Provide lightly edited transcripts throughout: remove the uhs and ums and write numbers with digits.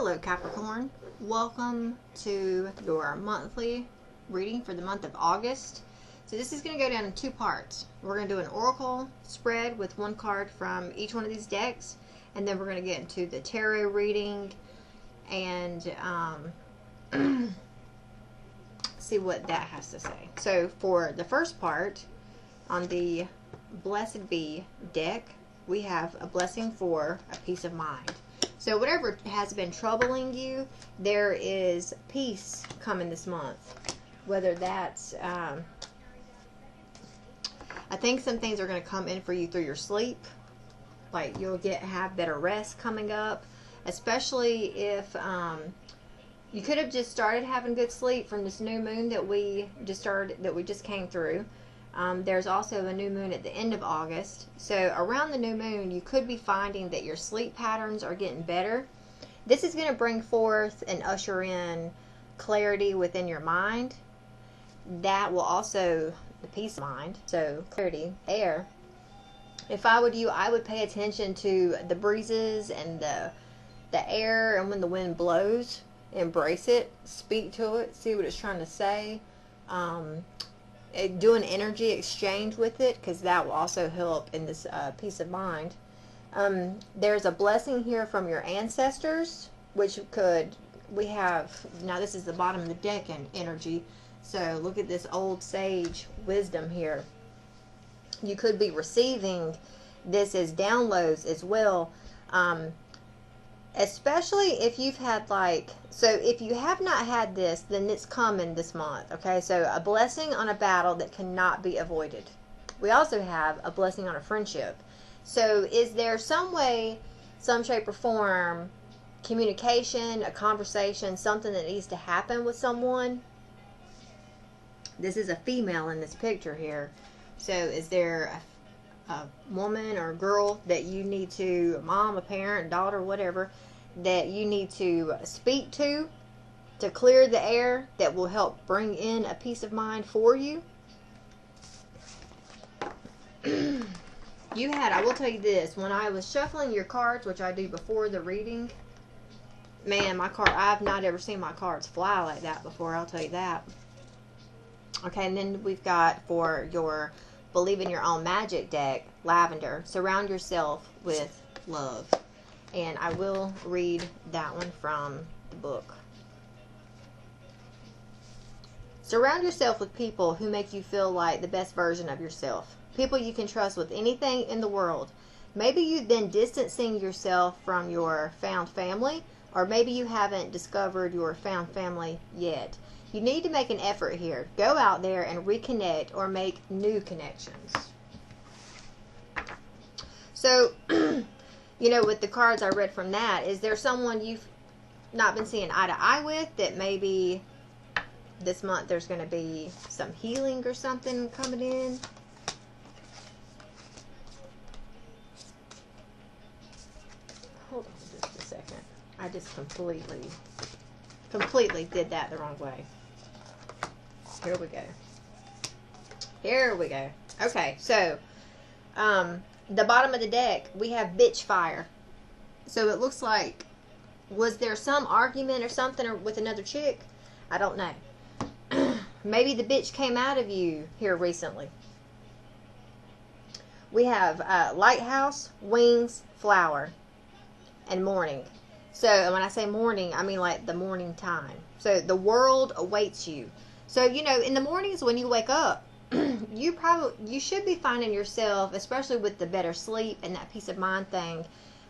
Hello Capricorn, welcome to your monthly reading for the month of August. So this is going to go down in two parts. We're going to do an oracle spread with one card from each one of these decks, and then we're going to get into the tarot reading and see what that has to say. So for the first part, on the Blessed Be deck, we have a blessing for a peace of mind. So whatever has been troubling you, there is peace coming this month. Whether that's, I think some things are going to come in for you through your sleep. Like you'll have better rest coming up. Especially if you could have just started having good sleep from this new moon that we just came through. There's also a new moon at the end of August. So around the new moon, you could be finding that your sleep patterns are getting better. This is going to bring forth and usher in clarity within your mind. That will also, the peace of mind, so clarity, air. If I were you, I would pay attention to the breezes and the air, and when the wind blows, embrace it, speak to it, see what it's trying to say. Do an energy exchange with it, because that will also help in this peace of mind. There's a blessing here from your ancestors, which we have, now this is the bottom of the deck and energy, so look at this old sage wisdom here. You could be receiving this as downloads as well, especially if you've had so if you have not had this, then it's coming this month. Okay, so a blessing on a battle that cannot be avoided. We also have a blessing on a friendship. So is there some way, some shape or form, communication, a conversation, something that needs to happen with someone? This is a female in this picture here. So is there a woman or a girl that you need to, a mom, a parent, daughter, whatever, that you need to speak to clear the air that will help bring in a peace of mind for you? I will tell you this, when I was shuffling your cards, which I do before the reading, man, I've not ever seen my cards fly like that before, I'll tell you that. Okay, and then we've got for your Believe in Your Own Magic deck, Lavender, surround yourself with love. And I will read that one from the book. Surround yourself with people who make you feel like the best version of yourself. People you can trust with anything in the world. Maybe you've been distancing yourself from your found family, or maybe you haven't discovered your found family yet. You need to make an effort here. Go out there and reconnect or make new connections. So, with the cards I read from that, is there someone you've not been seeing eye to eye with that maybe this month there's going to be some healing or something coming in? Hold on just a second. I just completely did that the wrong way. Here we go. Here we go. Okay, so the bottom of the deck, we have bitch fire. So it looks like, was there some argument or something with another chick? I don't know. Maybe the bitch came out of you here recently. We have lighthouse, wings, flower, and morning. So when I say morning, I mean like the morning time. So the world awaits you. So, in the mornings when you wake up, you should be finding yourself, especially with the better sleep and that peace of mind thing,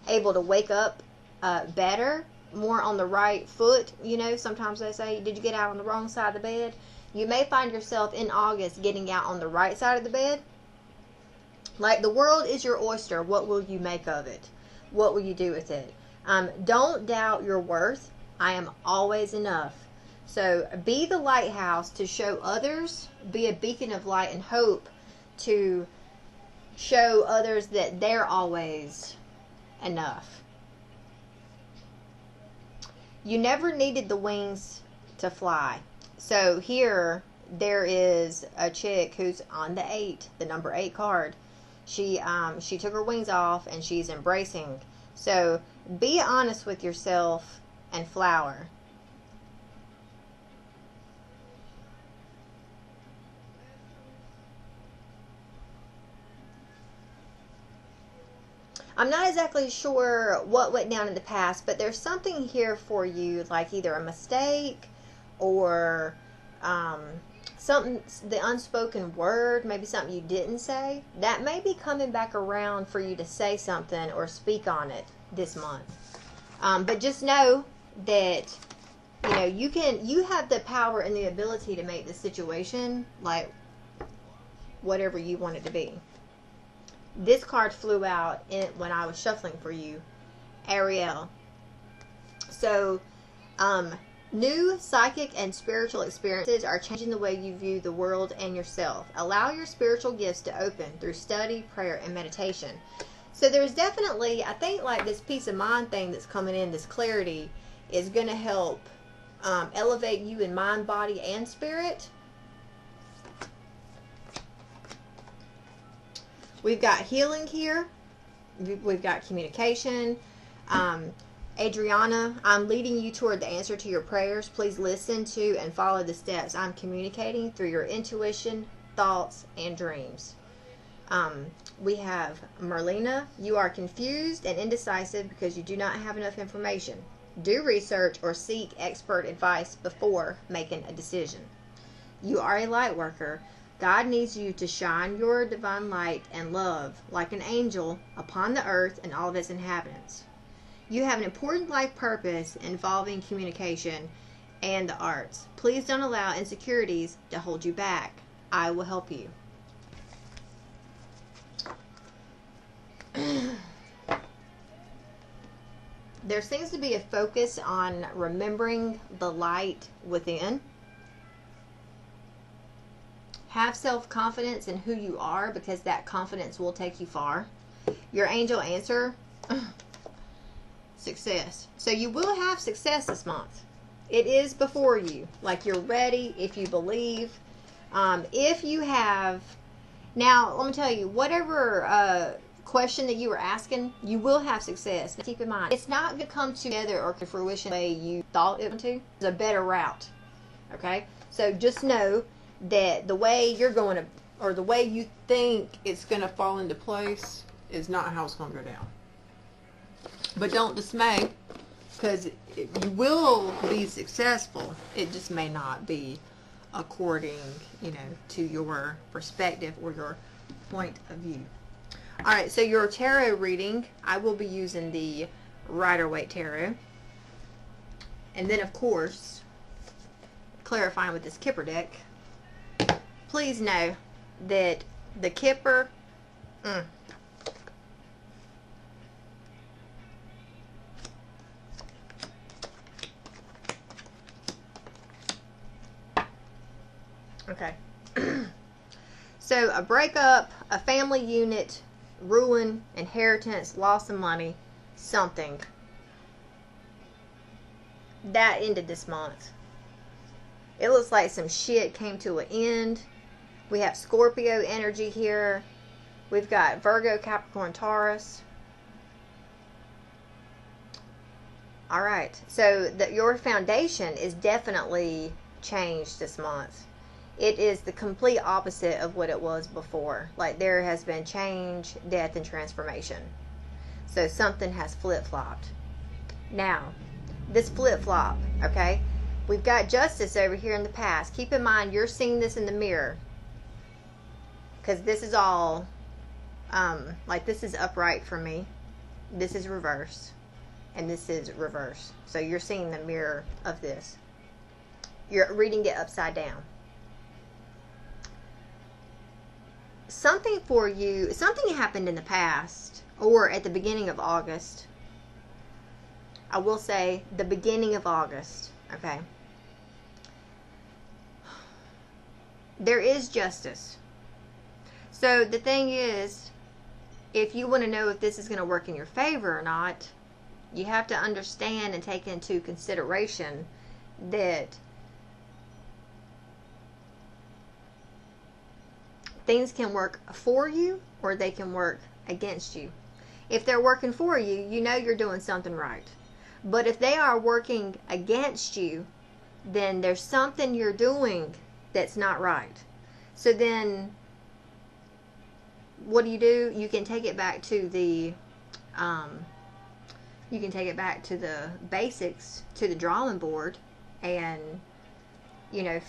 able to wake up better, more on the right foot. Sometimes they say, did you get out on the wrong side of the bed? You may find yourself in August getting out on the right side of the bed. Like, the world is your oyster. What will you make of it? What will you do with it? Don't doubt your worth. I am always enough. So be the lighthouse to show others. Be a beacon of light and hope to show others that they're always enough. You never needed the wings to fly. So here there is a chick who's on the number 8 card. She took her wings off and she's embracing. So be honest with yourself and flower. I'm not exactly sure what went down in the past, but there's something here for you, like either a mistake or something, the unspoken word, maybe something you didn't say, that may be coming back around for you to say something or speak on it this month. But just know that, you know, you have the power and the ability to make the situation like whatever you want it to be. This card flew out when I was shuffling for you, Ariel. So, new psychic and spiritual experiences are changing the way you view the world and yourself. Allow your spiritual gifts to open through study, prayer, and meditation. So there's definitely, I think, like this peace of mind thing that's coming in, this clarity, is going to help elevate you in mind, body, and spirit. We've got healing here. We've got communication. Adriana, I'm leading you toward the answer to your prayers. Please listen to and follow the steps I'm communicating through your intuition, thoughts, and dreams. We have Merlina. You are confused and indecisive because you do not have enough information. Do research or seek expert advice before making a decision. You are a light worker. God needs you to shine your divine light and love like an angel upon the earth and all of its inhabitants. You have an important life purpose involving communication and the arts. Please don't allow insecurities to hold you back. I will help you. There seems to be a focus on remembering the light within. Have self-confidence in who you are, because that confidence will take you far. Your angel answer, success. So you will have success this month. It is before you. Like, you're ready if you believe. If you have... Now, let me tell you, whatever question that you were asking, you will have success. But keep in mind, it's not going to come together or to fruition the way you thought it would to. It's a better route. Okay? So just know that the way you're going to, or the way you think it's going to fall into place, is not how it's going to go down. But don't dismay, because you will be successful. It just may not be according, you know, to your perspective or your point of view. All right, so your tarot reading, I will be using the Rider-Waite Tarot. And then, of course, clarifying with this Kipper deck. Please know that the Kipper, okay. So a breakup, a family unit, ruin, inheritance, loss of money, something. That ended this month. It looks like some shit came to an end. We have Scorpio energy here. We've got Virgo, Capricorn, Taurus. All right. So your foundation is definitely changed this month. It is the complete opposite of what it was before. Like, there has been change, death, and transformation. So something has flip-flopped. Now, this flip-flop, okay? We've got justice over here in the past. Keep in mind, you're seeing this in the mirror. Because this is all, like, this is upright for me. This is reverse. And this is reverse. So you're seeing the mirror of this. You're reading it upside down. Something for you, something happened in the past, or at the beginning of August. I will say the beginning of August, okay? There is justice. So the thing is, if you want to know if this is going to work in your favor or not, you have to understand and take into consideration that things can work for you or they can work against you. If they're working for you, you know you're doing something right. But if they are working against you, then there's something you're doing that's not right. So then what do? You can take it back to the basics, to the drawing board, and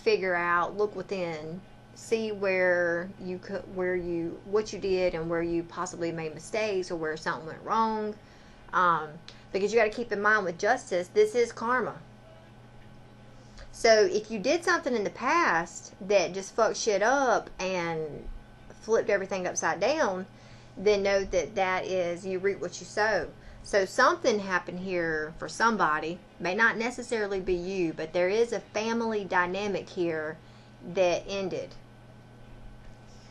figure out, look within, see where you could, what you did, and where you possibly made mistakes, or where something went wrong. Because you got to keep in mind, with justice, this is karma. So if you did something in the past that just fucked shit up and flipped everything upside down, then know that is, you reap what you sow. So something happened here for somebody. May not necessarily be you, but there is a family dynamic here that ended.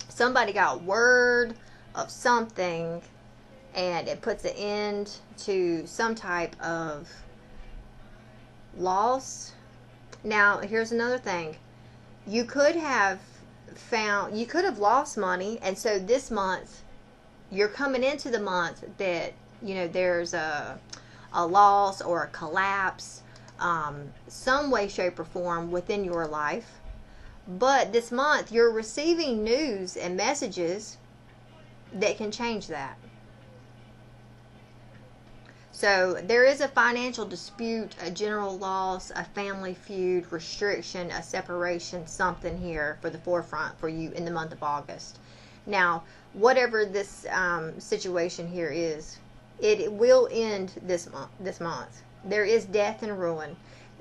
Somebody got word of something, and it puts an end to some type of loss. Now, here's another thing. You could have lost money, and so this month, you're coming into the month that, there's a loss or a collapse, some way, shape, or form within your life. But this month, you're receiving news and messages that can change that. So there is a financial dispute, a general loss, a family feud, restriction, a separation, something here for the forefront for you in the month of August. Now, whatever this situation here is, it will end this month. There is death and ruin.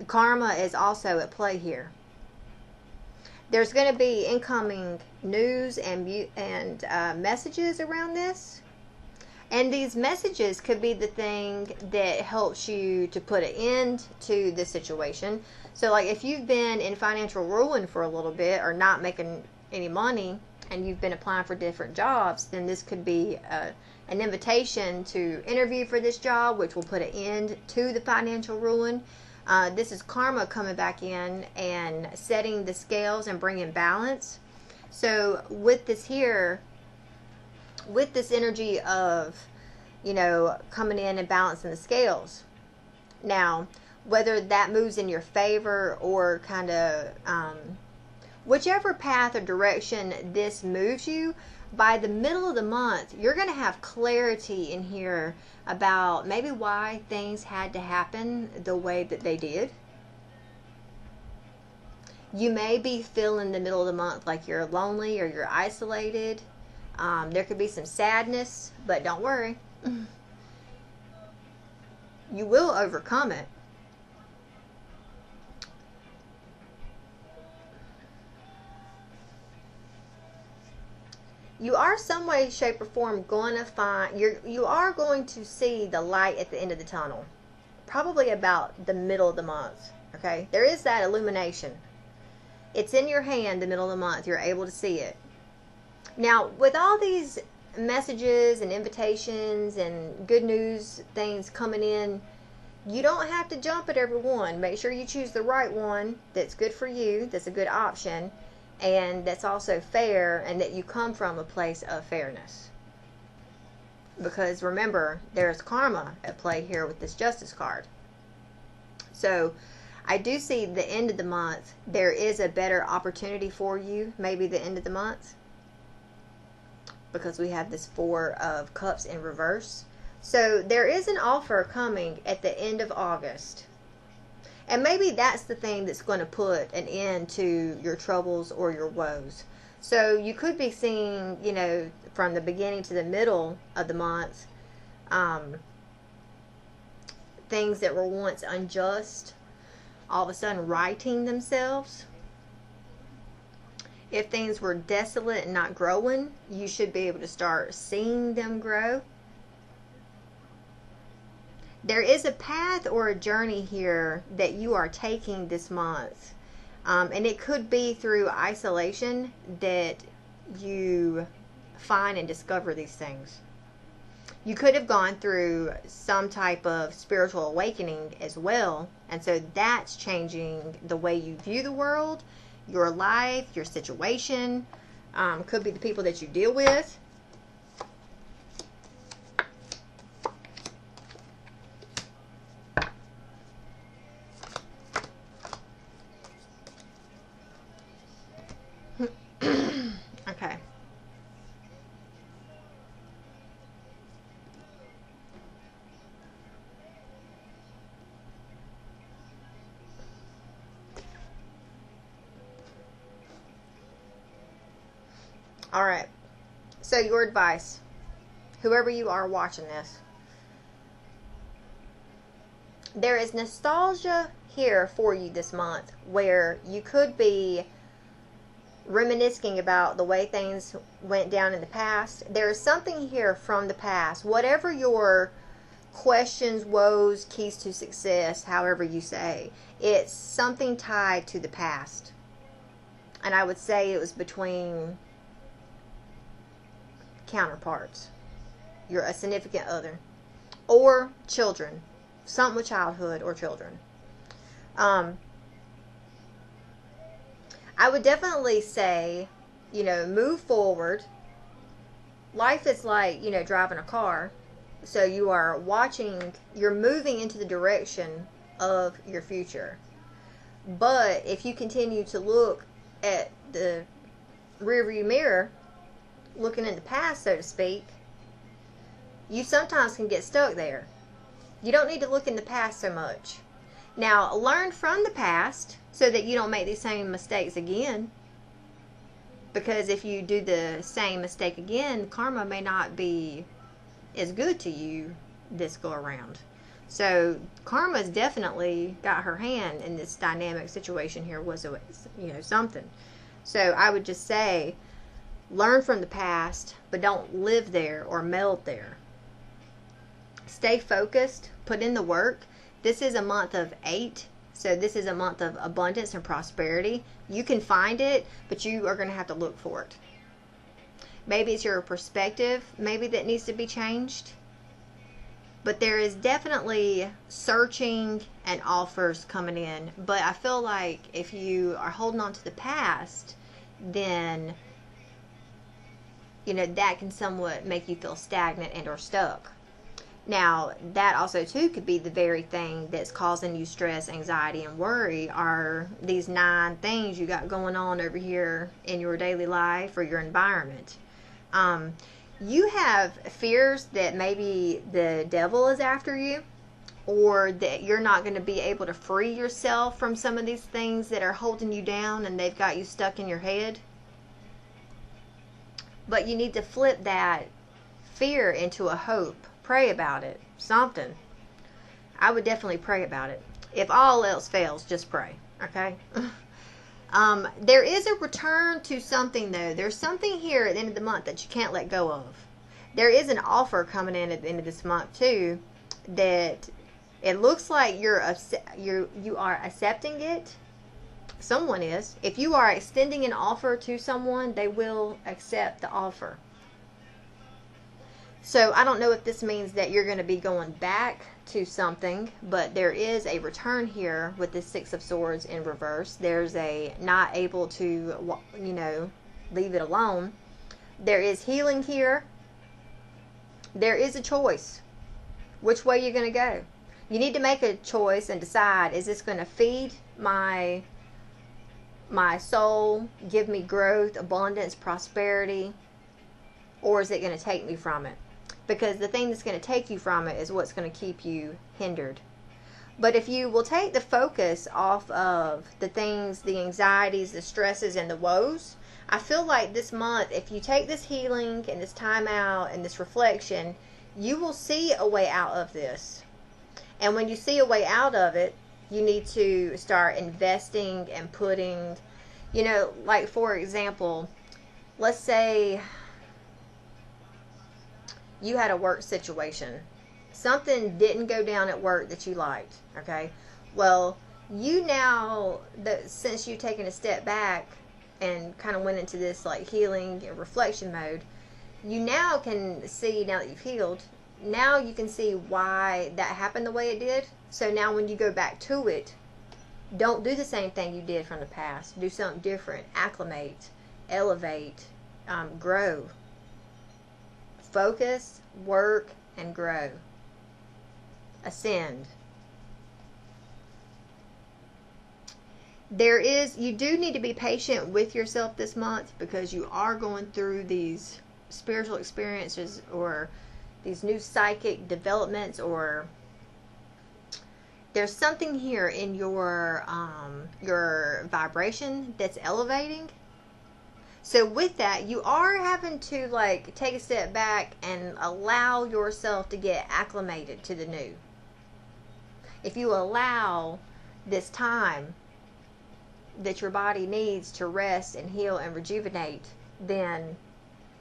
Karma is also at play here. There's going to be incoming news and messages around this. And these messages could be the thing that helps you to put an end to this situation. So, like, if you've been in financial ruin for a little bit, or not making any money, and you've been applying for different jobs, then this could be an invitation to interview for this job, which will put an end to the financial ruin. This is karma coming back in and setting the scales and bringing balance. So with this here, with this energy of, coming in and balancing the scales. Now, whether that moves in your favor or kind of, whichever path or direction this moves you, by the middle of the month, you're going to have clarity in here about maybe why things had to happen the way that they did. You may be feeling the middle of the month like you're lonely or you're isolated. There could be some sadness, but don't worry. You will overcome it. You are some way, shape, or form going to find, you are going to see the light at the end of the tunnel. Probably about the middle of the month. Okay? There is that illumination. It's in your hand the middle of the month. You're able to see it. Now, with all these messages and invitations and good news things coming in, you don't have to jump at every one. Make sure you choose the right one that's good for you, that's a good option, and that's also fair, and that you come from a place of fairness. Because remember, there's karma at play here with this justice card. So I do see the end of the month, there is a better opportunity for you, maybe the end of the month, because we have this Four of Cups in reverse. So there is an offer coming at the end of August. And maybe that's the thing that's going to put an end to your troubles or your woes. So you could be seeing, from the beginning to the middle of the month, things that were once unjust, all of a sudden righting themselves. If things were desolate and not growing, you should be able to start seeing them grow. There is a path or a journey here that you are taking this month. And it could be through isolation that you find and discover these things. You could have gone through some type of spiritual awakening as well. And so that's changing the way you view the world, your life, your situation. Could be the people that you deal with. All right. So your advice, whoever you are watching this, there is nostalgia here for you this month where you could be reminiscing about the way things went down in the past. There is something here from the past. Whatever your questions, woes, keys to success, however you say, it's something tied to the past. And I would say it was between counterparts. You're a significant other. Or children. Something with childhood or children. I would definitely say, move forward. Life is like, driving a car. So you are you're moving into the direction of your future. But if you continue to look at the rearview mirror, looking in the past, so to speak, you sometimes can get stuck there. You don't need to look in the past so much. Now, learn from the past so that you don't make these same mistakes again. Because if you do the same mistake again, karma may not be as good to you this go around. So karma's definitely got her hand in this dynamic situation here. Was something. So I would just say, learn from the past, but don't live there or meld there. Stay focused. Put in the work. This is a month of 8. So this is a month of abundance and prosperity. You can find it, but you are going to have to look for it. Maybe it's your perspective, maybe that needs to be changed. But there is definitely searching and offers coming in. But I feel like if you are holding on to the past, then, that can somewhat make you feel stagnant and or stuck. Now, that also, too, could be the very thing that's causing you stress, anxiety, and worry are these 9 things you got going on over here in your daily life or your environment. You have fears that maybe the devil is after you, or that you're not going to be able to free yourself from some of these things that are holding you down and they've got you stuck in your head. But you need to flip that fear into a hope. Pray about it. Something. I would definitely pray about it. If all else fails, just pray. Okay? There is a return to something, though. There's something here at the end of the month that you can't let go of. There is an offer coming in at the end of this month, too, that it looks like you are accepting it. Someone is. If you are extending an offer to someone, they will accept the offer. So I don't know if this means that you're going to be going back to something, but there is a return here with the 6 of Swords in reverse. There's a not able to, leave it alone. There is healing here. There is a choice. Which way you're going to go. You need to make a choice and decide, is this going to feed my soul, give me growth, abundance, prosperity, or is it going to take me from it? Because the thing that's going to take you from it is what's going to keep you hindered. But if you will take the focus off of the things, the anxieties, the stresses, and the woes, I feel like this month, if you take this healing and this time out and this reflection, you will see a way out of this. And when you see a way out of it, you need to start investing and putting, like for example, let's say you had a work situation. Something didn't go down at work that you liked, okay? Well, you now, since you've taken a step back and kind of went into this like healing and reflection mode, you now can see, now that you've healed, now you can see why that happened the way it did. So now when you go back to it, don't do the same thing you did from the past. Do something different. Acclimate, elevate, grow. Focus, work, and grow. Ascend. You do need to be patient with yourself this month because you are going through these spiritual experiences or these new psychic developments, or there's something here in your vibration that's elevating. So with that, you are having to like take a step back and allow yourself to get acclimated to the new. If you allow this time that your body needs to rest and heal and rejuvenate, then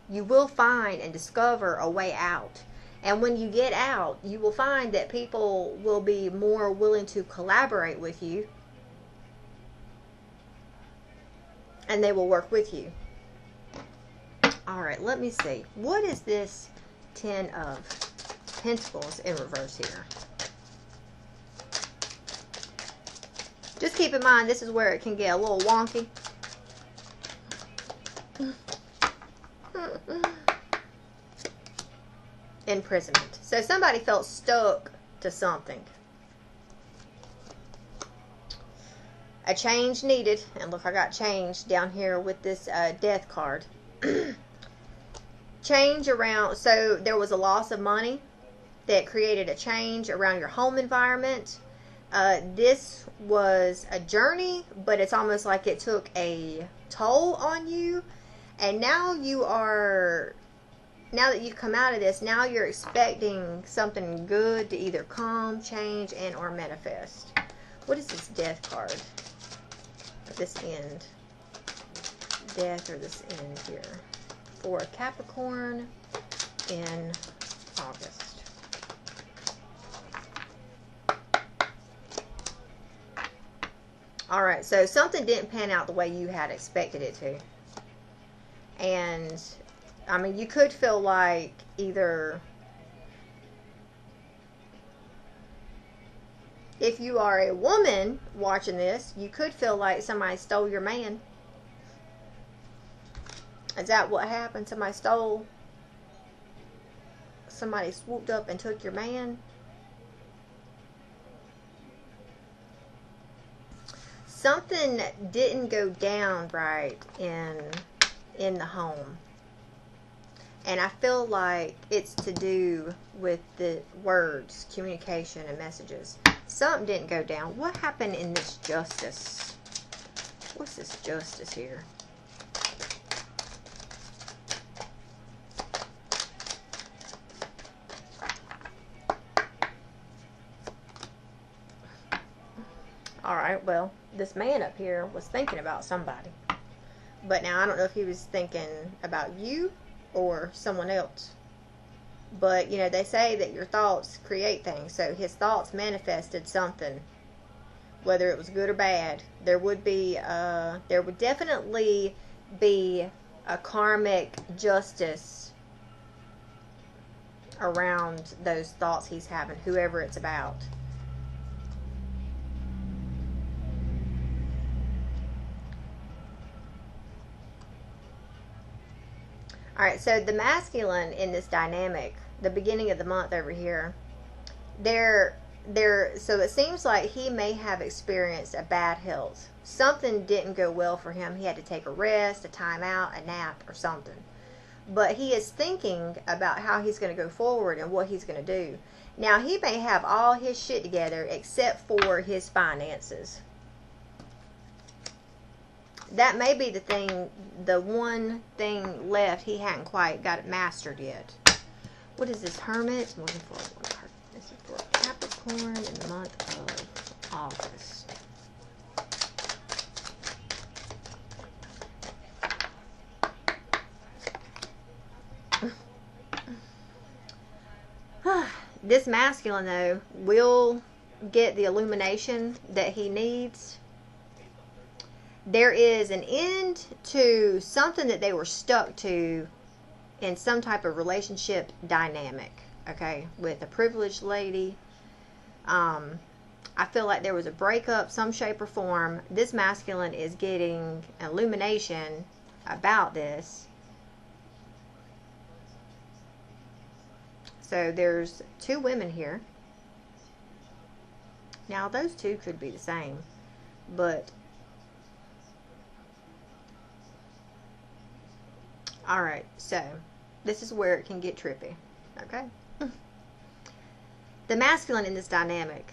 you will find and discover a way out. And when you get out, you will find that people will be more willing to collaborate with you, and they will work with you. All right, let me see. What is this Ten of Pentacles in reverse here? Just keep in mind, this is where it can get a little wonky. Imprisonment. So somebody felt stuck to something. A change needed. And look, I got change down here with this death card. Change around. So there was a loss of money that created a change around your home environment. This was a journey, but it's almost like it took a toll on you. And now you are, now that you've come out of this, now you're expecting something good to either come, change, and or manifest. What is this death card? This end. Death or this end here. For Capricorn in August. Alright, so something didn't pan out the way you had expected it to. And, I mean, you could feel like either, if you are a woman watching this, you could feel like somebody stole your man. Is that what happened? Somebody swooped up and took your man? Something didn't go down right in the home. And I feel like it's to do with the words, communication, and messages. Something didn't go down. What happened in this justice? What's this justice here? Alright, well, this man up here was thinking about somebody. But now I don't know if he was thinking about you or someone else. But, you know, they say that your thoughts create things. So his thoughts manifested something. Whether it was good or bad. There would definitely be a karmic justice around those thoughts he's having, whoever it's about. Alright, so the masculine in this dynamic, the beginning of the month over here, so it seems like he may have experienced a bad health. Something didn't go well for him. He had to take a rest, a time out, a nap, or something. But he is thinking about how he's going to go forward and what he's going to do. Now, he may have all his shit together except for his finances. That may be the one thing left. He hadn't quite got it mastered yet. What is this, Hermit? I'm looking for one card. This is for Capricorn in the month of August. This masculine, though, will get the illumination that he needs. There is an end to something that they were stuck to in some type of relationship dynamic, okay, with a privileged lady. I feel like there was a breakup, some shape or form. This masculine is getting illumination about this. So there's two women here. Now, those two could be the same, but alright, so this is where it can get trippy, okay? The masculine in this dynamic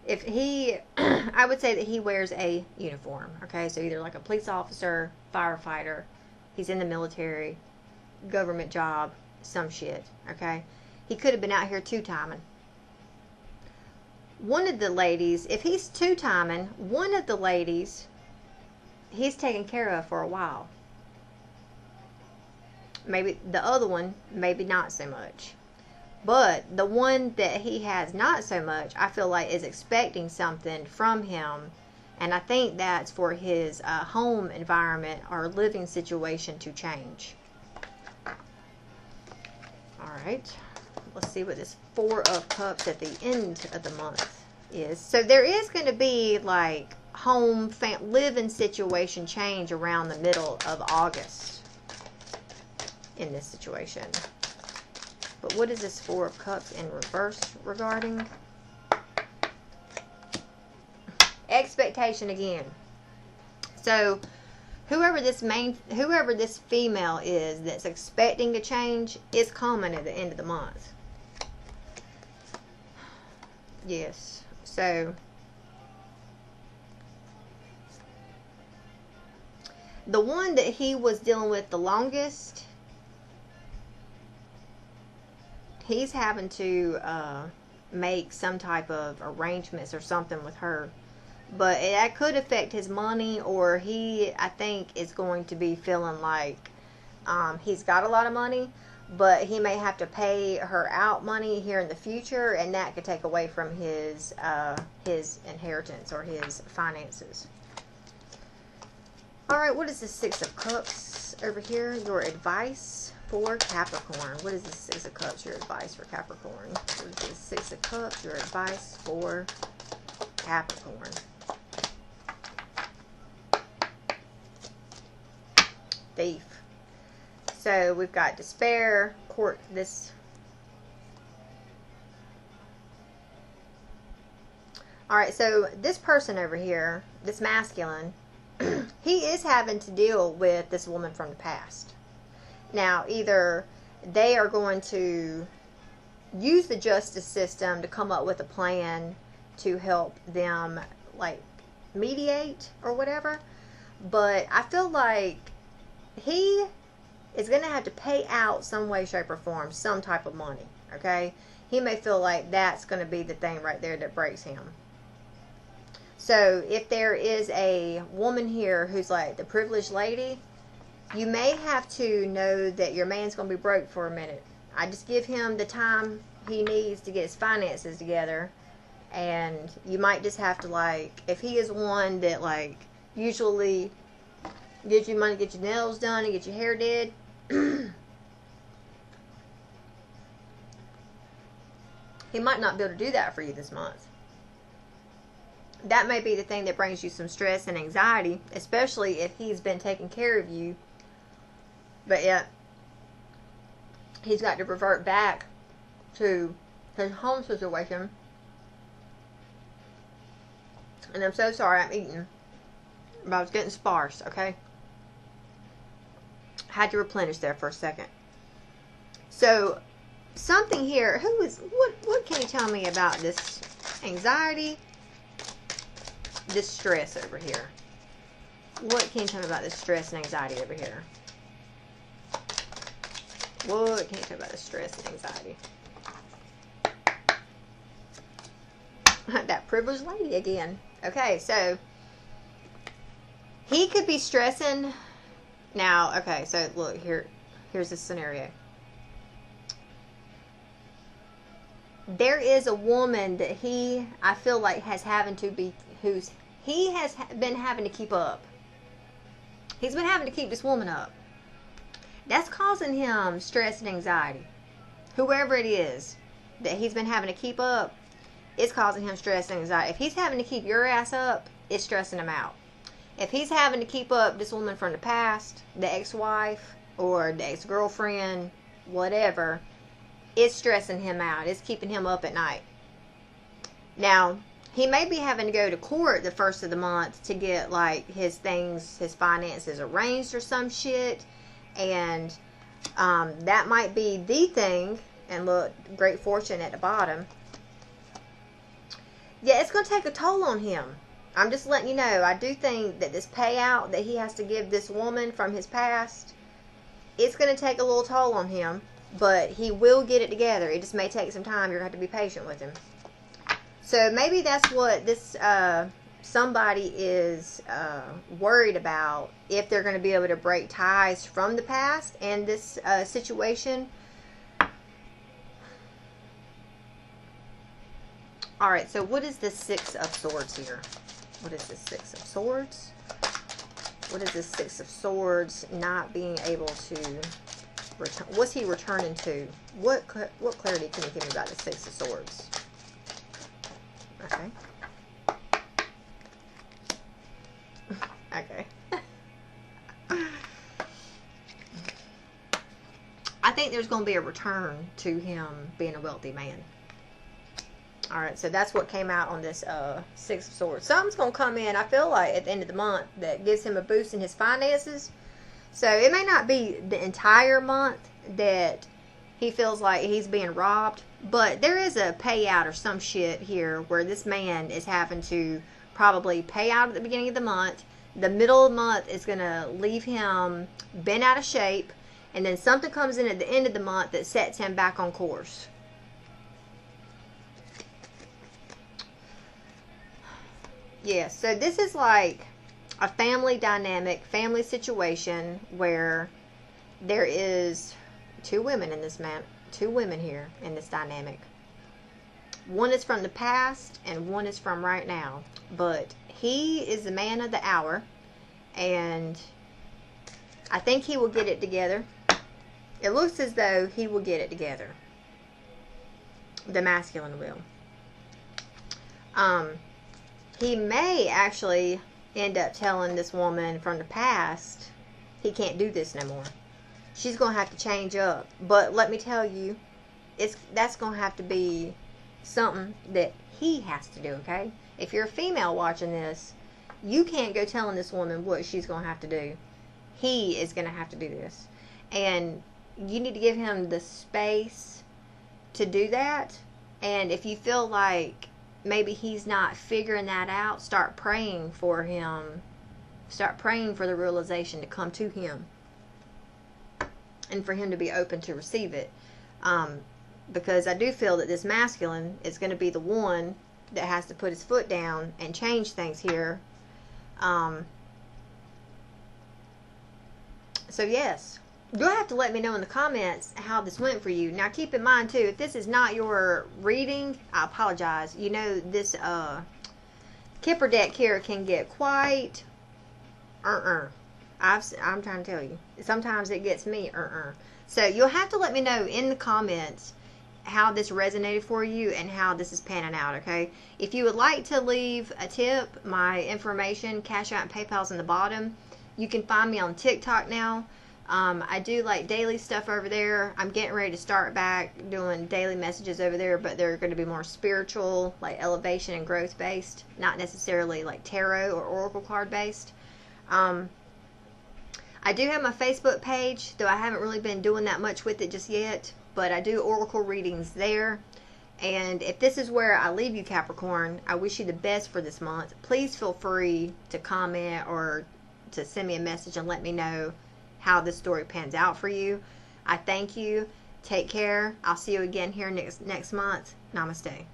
if he, I would say that he wears a uniform, okay? So either like a police officer, firefighter, he's in the military, government job, some shit, okay? He could have been out here two-timing. One of the ladies, if he's two-timing, one of the ladies, he's taken care of for a while. Maybe the other one, maybe not so much. But the one that he has not so much, I feel like is expecting something from him. And I think that's for his home environment or living situation to change. Alright. Let's see what this Four of Cups at the end of the month is. So there is going to be like home, living situation change around the middle of August in this situation. But what is this Four of Cups in reverse regarding? Expectation again. So whoever this female is that's expecting to change is coming at the end of the month. Yes. So the one that he was dealing with the longest, he's having to make some type of arrangements or something with her. But that could affect his money, or he, I think, is going to be feeling like he's got a lot of money, but he may have to pay her out money here in the future, and that could take away from his inheritance or his finances. Alright, what is the Six of Cups over here? Your advice for Capricorn. What is the Six of Cups, your advice for Capricorn? What is the Six of Cups, your advice for Capricorn? Thief. So we've got despair, court, this. Alright, so this person over here, this masculine, he is having to deal with this woman from the past. Now, either they are going to use the justice system to come up with a plan to help them, like, mediate or whatever. But I feel like he is going to have to pay out some way, shape, or form, some type of money, okay? He may feel like that's going to be the thing right there that breaks him. So, if there is a woman here who's like the privileged lady, you may have to know that your man's going to be broke for a minute. I just give him the time he needs to get his finances together. And you might just have to, like, if he is one that, like, usually gives you money to get your nails done and get your hair did, he might not be able to do that for you this month. That may be the thing that brings you some stress and anxiety, especially if he's been taking care of you. But yet, he's got to revert back to his home situation. And I'm so sorry I'm eating. But I was getting sparse, okay? Had to replenish there for a second. So, something here. What can you tell me about this anxiety? This stress over here. What can you tell me about this stress and anxiety over here? What can you tell me about this stress and anxiety? That privileged lady again. Okay, so he could be stressing. Now, okay, so look, here's the scenario. There is a woman that I feel like he has been having to keep up. He's been having to keep this woman up. That's causing him stress and anxiety. Whoever it is that he's been having to keep up, it's causing him stress and anxiety. If he's having to keep your ass up, it's stressing him out. If he's having to keep up this woman from the past, the ex-wife or the ex-girlfriend, whatever, it's stressing him out. It's keeping him up at night. Now, he may be having to go to court the first of the month to get, like, his finances arranged or some shit. And that might be the thing. And look, great fortune at the bottom. Yeah, it's going to take a toll on him. I'm just letting you know. I do think that this payout that he has to give this woman from his past, it's going to take a little toll on him, but he will get it together. It just may take some time. You're going to have to be patient with him. So maybe that's what this somebody is worried about, if they're going to be able to break ties from the past and this situation. Alright, so what is this Six of Swords here? What is this Six of Swords? What is this Six of Swords not being able to return? What's he returning to? What clarity can you give me about the Six of Swords? Okay. Okay. I think there's going to be a return to him being a wealthy man. Alright, so that's what came out on this Six of Swords. Something's going to come in, I feel like, at the end of the month that gives him a boost in his finances. So it may not be the entire month that he feels like he's being robbed, but there is a payout or some shit here where this man is having to probably pay out at the beginning of the month. The middle of the month is going to leave him bent out of shape, and then something comes in at the end of the month that sets him back on course. Yeah, so this is like a family dynamic, family situation where there is two women in this two women here in this dynamic. One is from the past and one is from right now. But he is the man of the hour, and I think he will get it together. It looks as though he will get it together. The masculine will. He may actually end up telling this woman from the past he can't do this no more. She's going to have to change up. But let me tell you, that's going to have to be something that he has to do, okay? If you're a female watching this, you can't go telling this woman what she's going to have to do. He is going to have to do this. And you need to give him the space to do that. And if you feel like maybe he's not figuring that out, start praying for him. Start praying for the realization to come to him. And for him to be open to receive it. Because I do feel that this masculine is going to be the one that has to put his foot down and change things here. So yes, you'll have to let me know in the comments how this went for you. Now keep in mind too, if this is not your reading, I apologize. You know, this Kipper deck here can get quite I'm trying to tell you. Sometimes it gets me So you'll have to let me know in the comments how this resonated for you and how this is panning out, okay? If you would like to leave a tip, my information, CashApp and PayPal's in the bottom. You can find me on TikTok now. I do like daily stuff over there. I'm getting ready to start back doing daily messages over there, but they're going to be more spiritual, like elevation and growth based, not necessarily like tarot or oracle card based. I do have my Facebook page, though I haven't really been doing that much with it just yet, but I do oracle readings there. And if this is where I leave you, Capricorn, I wish you the best for this month. Please feel free to comment or to send me a message and let me know how this story pans out for you. I thank you. Take care. I'll see you again here next month. Namaste.